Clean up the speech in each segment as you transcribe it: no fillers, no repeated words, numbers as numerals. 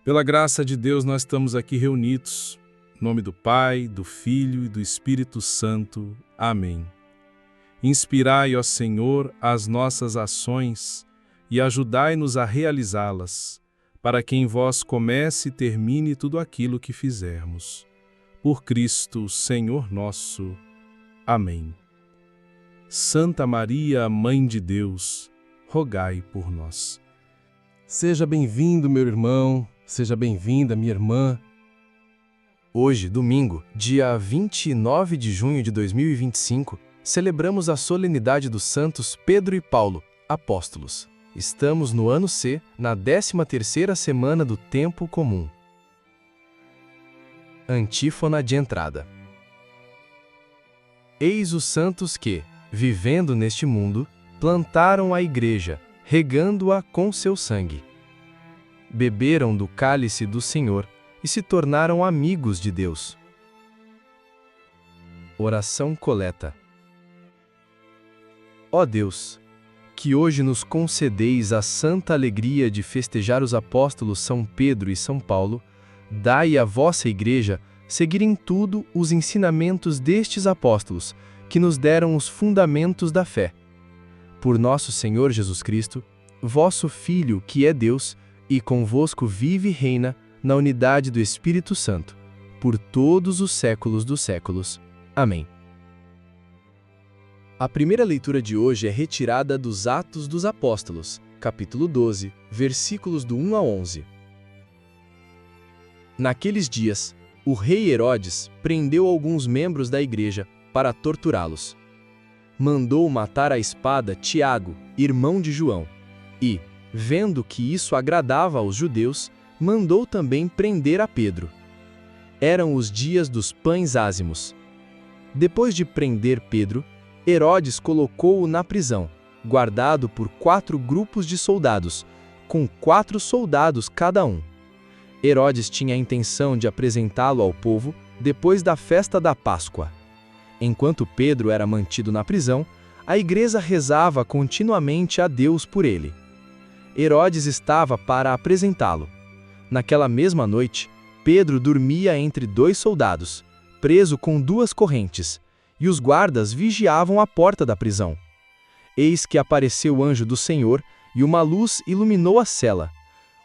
Pela graça de Deus, nós estamos aqui reunidos. Em nome do Pai, do Filho e do Espírito Santo. Amém. Inspirai, ó Senhor, as nossas ações e ajudai-nos a realizá-las, para que em vós comece e termine tudo aquilo que fizermos. Por Cristo, Senhor nosso. Amém. Santa Maria, Mãe de Deus, rogai por nós. Seja bem-vindo, meu irmão, seja bem-vinda, minha irmã. Hoje, domingo, dia 29 de junho de 2025, celebramos a solenidade dos santos Pedro e Paulo, apóstolos. Estamos no ano C, na 13ª semana do Tempo Comum. Antífona de entrada. Eis os santos que, vivendo neste mundo, plantaram a igreja, regando-a com seu sangue. Beberam do cálice do Senhor e se tornaram amigos de Deus. Oração coleta. Ó Deus, que hoje nos concedeis a santa alegria de festejar os apóstolos São Pedro e São Paulo, dai à vossa Igreja seguir em tudo os ensinamentos destes apóstolos, que nos deram os fundamentos da fé. Por nosso Senhor Jesus Cristo, vosso Filho, que é Deus, e convosco vive e reina na unidade do Espírito Santo, por todos os séculos dos séculos. Amém. A primeira leitura de hoje é retirada dos Atos dos Apóstolos, capítulo 12, versículos do 1 a 11. Naqueles dias, o rei Herodes prendeu alguns membros da igreja para torturá-los. Mandou matar à espada Tiago, irmão de João, e, vendo que isso agradava aos judeus, mandou também prender a Pedro. Eram os dias dos pães ázimos. Depois de prender Pedro, Herodes colocou-o na prisão, guardado por 4 grupos de soldados, com 4 soldados cada um. Herodes tinha a intenção de apresentá-lo ao povo depois da festa da Páscoa. Enquanto Pedro era mantido na prisão, a igreja rezava continuamente a Deus por ele. Herodes estava para apresentá-lo. Naquela mesma noite, Pedro dormia entre 2 soldados, preso com 2 correntes, e os guardas vigiavam a porta da prisão. Eis que apareceu o anjo do Senhor, e uma luz iluminou a cela.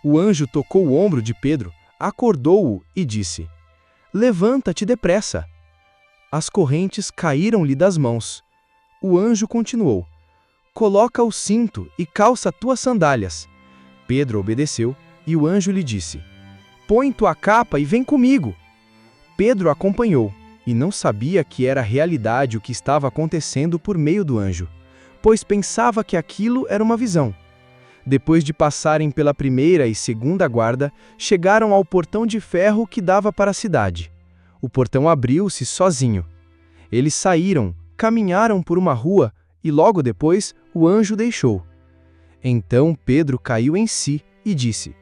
O anjo tocou o ombro de Pedro, acordou-o e disse: "Levanta-te depressa." As correntes caíram-lhe das mãos. O anjo continuou: "Coloca o cinto e calça tuas sandálias." Pedro obedeceu, e o anjo lhe disse: "Põe tua capa e vem comigo." Pedro acompanhou, e não sabia que era realidade o que estava acontecendo por meio do anjo, pois pensava que aquilo era uma visão. Depois de passarem pela primeira e segunda guarda, chegaram ao portão de ferro que dava para a cidade. O portão abriu-se sozinho. Eles saíram, caminharam por uma rua, e logo depois o anjo deixou. Então Pedro caiu em si e disse: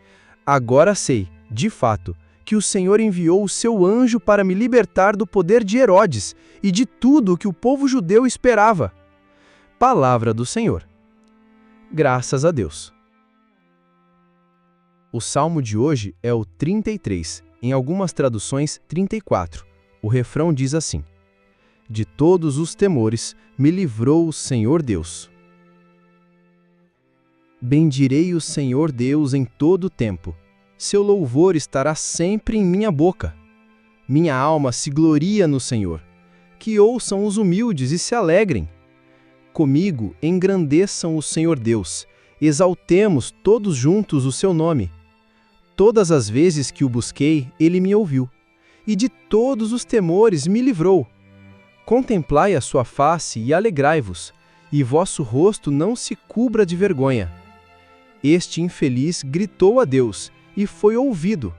"Agora sei, de fato, que o Senhor enviou o seu anjo para me libertar do poder de Herodes e de tudo o que o povo judeu esperava." Palavra do Senhor. Graças a Deus. O salmo de hoje é o 33, em algumas traduções 34. O refrão diz assim: "De todos os temores me livrou o Senhor Deus." Bendirei o Senhor Deus em todo o tempo. Seu louvor estará sempre em minha boca. Minha alma se gloria no Senhor. Que ouçam os humildes e se alegrem. Comigo engrandeçam o Senhor Deus. Exaltemos todos juntos o seu nome. Todas as vezes que o busquei, ele me ouviu, e de todos os temores me livrou. Contemplai a sua face e alegrai-vos, e vosso rosto não se cubra de vergonha. Este infeliz gritou a Deus, e foi ouvido,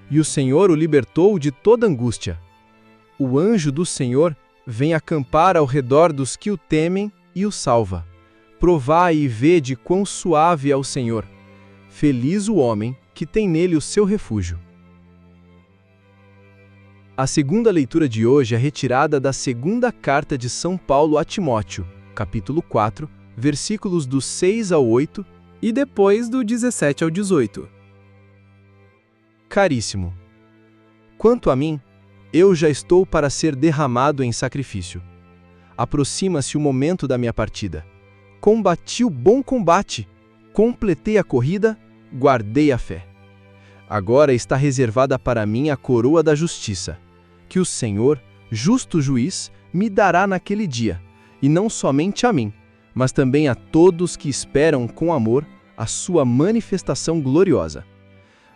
e o Senhor o libertou de toda angústia. O anjo do Senhor vem acampar ao redor dos que o temem e o salva. Provai e vede quão suave é o Senhor. Feliz o homem que tem nele o seu refúgio. A segunda leitura de hoje é retirada da segunda carta de São Paulo a Timóteo, capítulo 4, versículos do 6 ao 8 e depois do 17 ao 18. Caríssimo, quanto a mim, eu já estou para ser derramado em sacrifício. Aproxima-se o momento da minha partida. Combati o bom combate, completei a corrida, guardei a fé. Agora está reservada para mim a coroa da justiça, que o Senhor, justo juiz, me dará naquele dia, e não somente a mim, mas também a todos que esperam com amor a sua manifestação gloriosa.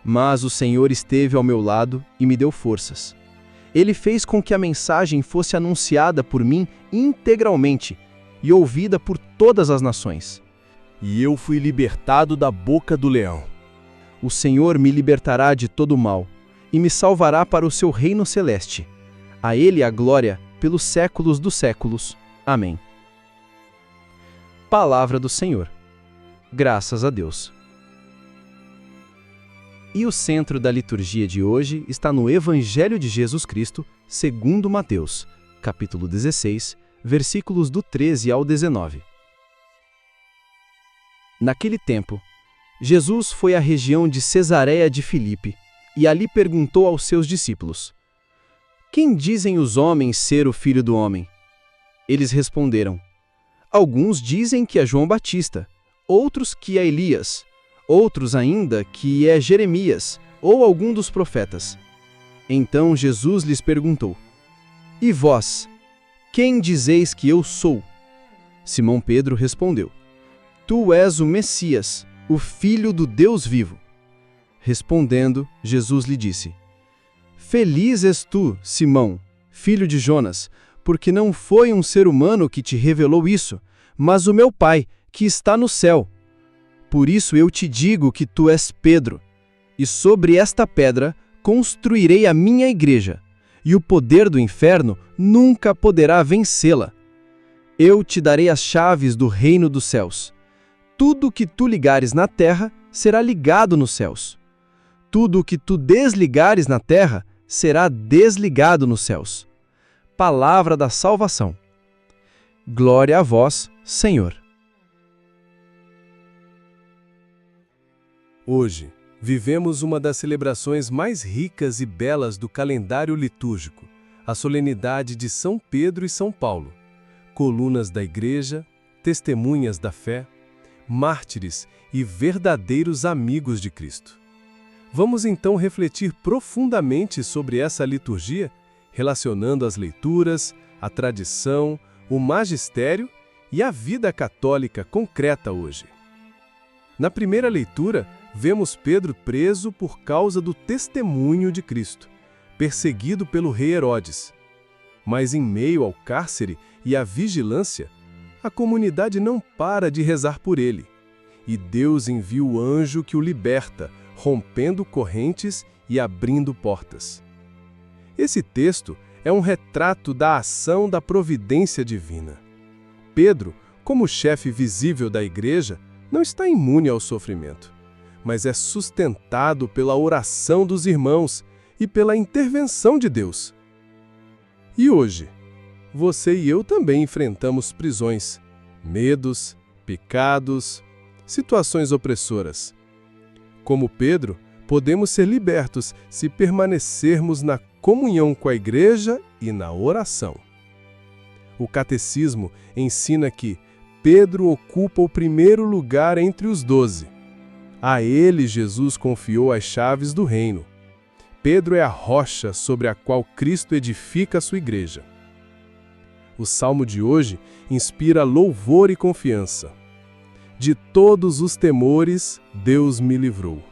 Mas o Senhor esteve ao meu lado e me deu forças. Ele fez com que a mensagem fosse anunciada por mim integralmente e ouvida por todas as nações. E eu fui libertado da boca do leão. O Senhor me libertará de todo o mal e me salvará para o seu reino celeste. A Ele a glória pelos séculos dos séculos. Amém. Palavra do Senhor. Graças a Deus. E o centro da liturgia de hoje está no Evangelho de Jesus Cristo, segundo Mateus, capítulo 16, versículos do 13 ao 19. Naquele tempo, Jesus foi à região de Cesareia de Filipe e ali perguntou aos seus discípulos: Quem dizem os homens ser o Filho do Homem? Eles responderam: Alguns dizem que é João Batista, outros que é Elias, outros ainda que é Jeremias ou algum dos profetas. Então Jesus lhes perguntou: E vós, quem dizeis que eu sou? Simão Pedro respondeu: Tu és o Messias, o Filho do Deus vivo. Respondendo, Jesus lhe disse: Feliz és tu, Simão, filho de Jonas, porque não foi um ser humano que te revelou isso, mas o meu Pai, que está no céu. Por isso eu te digo que tu és Pedro, e sobre esta pedra construirei a minha igreja, e o poder do inferno nunca poderá vencê-la. Eu te darei as chaves do reino dos céus. Tudo o que tu ligares na terra será ligado nos céus. Tudo o que tu desligares na terra será desligado nos céus. Palavra da salvação. Glória a vós, Senhor. Hoje, vivemos uma das celebrações mais ricas e belas do calendário litúrgico, a solenidade de São Pedro e São Paulo, colunas da Igreja, testemunhas da fé, mártires e verdadeiros amigos de Cristo. Vamos então refletir profundamente sobre essa liturgia, relacionando as leituras, a tradição, o magistério e a vida católica concreta hoje. Na primeira leitura, vemos Pedro preso por causa do testemunho de Cristo, perseguido pelo rei Herodes. Mas em meio ao cárcere e à vigilância, a comunidade não para de rezar por ele, e Deus envia o anjo que o liberta, rompendo correntes e abrindo portas. Esse texto é um retrato da ação da providência divina. Pedro, como chefe visível da igreja, não está imune ao sofrimento, mas é sustentado pela oração dos irmãos e pela intervenção de Deus. E hoje, você e eu também enfrentamos prisões, medos, pecados, situações opressoras. Como Pedro, podemos ser libertos se permanecermos na comunhão com a igreja e na oração. O catecismo ensina que Pedro ocupa o primeiro lugar entre os 12. A ele Jesus confiou as chaves do reino. Pedro é a rocha sobre a qual Cristo edifica a sua igreja. O salmo de hoje inspira louvor e confiança. De todos os temores, Deus me livrou.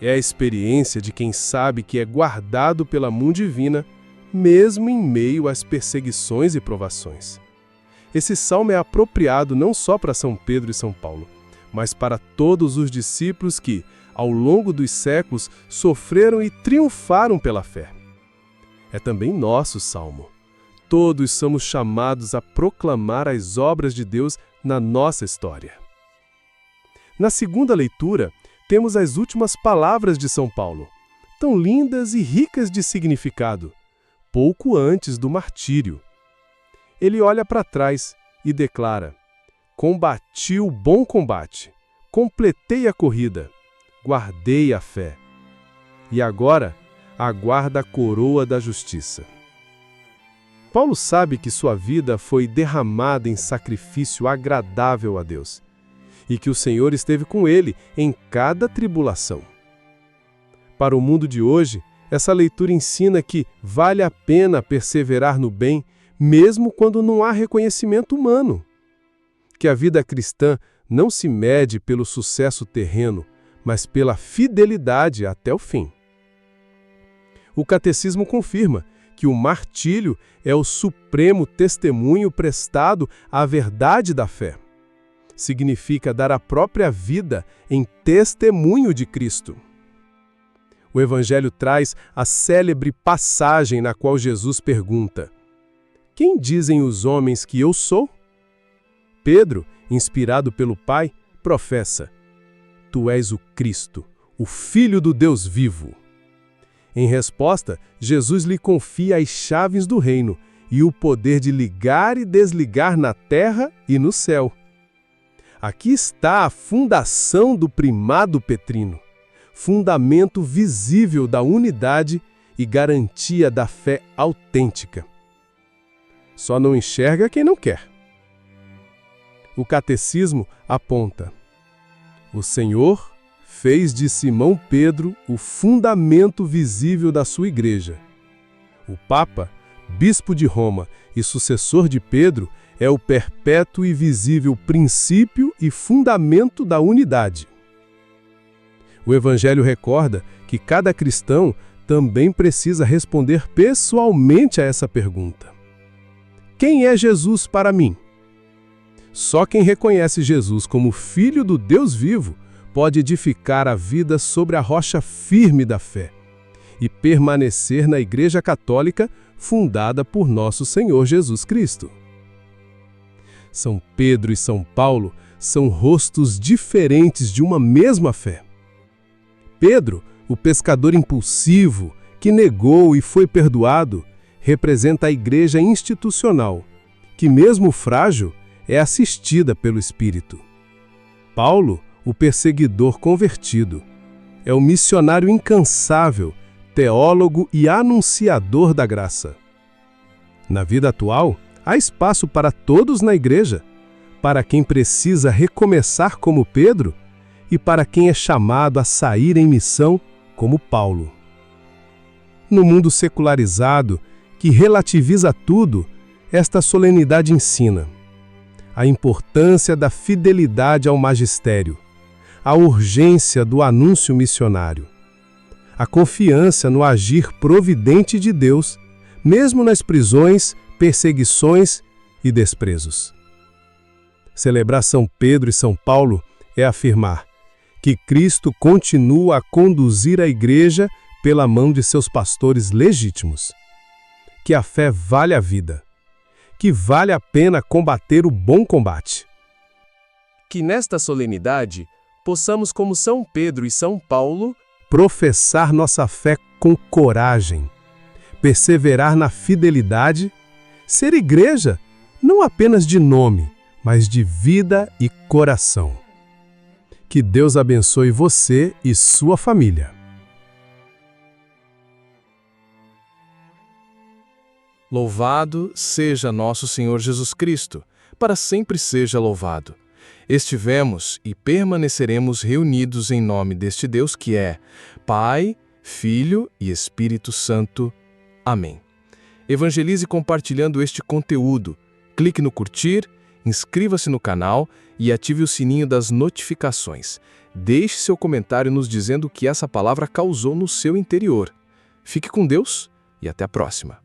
É a experiência de quem sabe que é guardado pela mão divina, mesmo em meio às perseguições e provações. Esse salmo é apropriado não só para São Pedro e São Paulo, mas para todos os discípulos que, ao longo dos séculos, sofreram e triunfaram pela fé. É também nosso salmo. Todos somos chamados a proclamar as obras de Deus na nossa história. Na segunda leitura, temos as últimas palavras de São Paulo, tão lindas e ricas de significado, pouco antes do martírio. Ele olha para trás e declara: Combati o bom combate, completei a corrida, guardei a fé. e agora aguarda a coroa da justiça. Paulo sabe que sua vida foi derramada em sacrifício agradável a Deus e que o Senhor esteve com ele em cada tribulação. Para o mundo de hoje, essa leitura ensina que vale a pena perseverar no bem, mesmo quando não há reconhecimento humano. Que a vida cristã não se mede pelo sucesso terreno, mas pela fidelidade até o fim. O Catecismo confirma que o martírio é o supremo testemunho prestado à verdade da fé. Significa dar a própria vida em testemunho de Cristo. O Evangelho traz a célebre passagem na qual Jesus pergunta: "Quem dizem os homens que eu sou?" Pedro, inspirado pelo Pai, professa: "Tu és o Cristo, o Filho do Deus vivo." Em resposta, Jesus lhe confia as chaves do reino e o poder de ligar e desligar na terra e no céu. Aqui está a fundação do primado petrino, fundamento visível da unidade e garantia da fé autêntica. Só não enxerga quem não quer. O Catecismo aponta: o Senhor fez de Simão Pedro o fundamento visível da sua igreja. O Papa, bispo de Roma e sucessor de Pedro, é o perpétuo e visível princípio e fundamento da unidade. O Evangelho recorda que cada cristão também precisa responder pessoalmente a essa pergunta: quem é Jesus para mim? Só quem reconhece Jesus como Filho do Deus vivo pode edificar a vida sobre a rocha firme da fé e permanecer na Igreja Católica fundada por nosso Senhor Jesus Cristo. São Pedro e São Paulo são rostos diferentes de uma mesma fé. Pedro, o pescador impulsivo, que negou e foi perdoado, representa a igreja institucional, que mesmo frágil, é assistida pelo Espírito. Paulo, o perseguidor convertido, é o missionário incansável, teólogo e anunciador da graça. Na vida atual, há espaço para todos na igreja, para quem precisa recomeçar como Pedro e para quem é chamado a sair em missão como Paulo. No mundo secularizado, que relativiza tudo, esta solenidade ensina a importância da fidelidade ao magistério, a urgência do anúncio missionário, a confiança no agir providente de Deus, mesmo nas prisões, perseguições e desprezos. Celebrar São Pedro e São Paulo é afirmar que Cristo continua a conduzir a Igreja pela mão de seus pastores legítimos, que a fé vale a vida, que vale a pena combater o bom combate. Que nesta solenidade possamos, como São Pedro e São Paulo, professar nossa fé com coragem, perseverar na fidelidade, ser igreja não apenas de nome, mas de vida e coração. Que Deus abençoe você e sua família. Louvado seja nosso Senhor Jesus Cristo, para sempre seja louvado. Estivemos e permaneceremos reunidos em nome deste Deus que é Pai, Filho e Espírito Santo. Amém. Evangelize compartilhando este conteúdo. Clique no curtir, inscreva-se no canal e ative o sininho das notificações. Deixe seu comentário nos dizendo o que essa palavra causou no seu interior. Fique com Deus e até a próxima.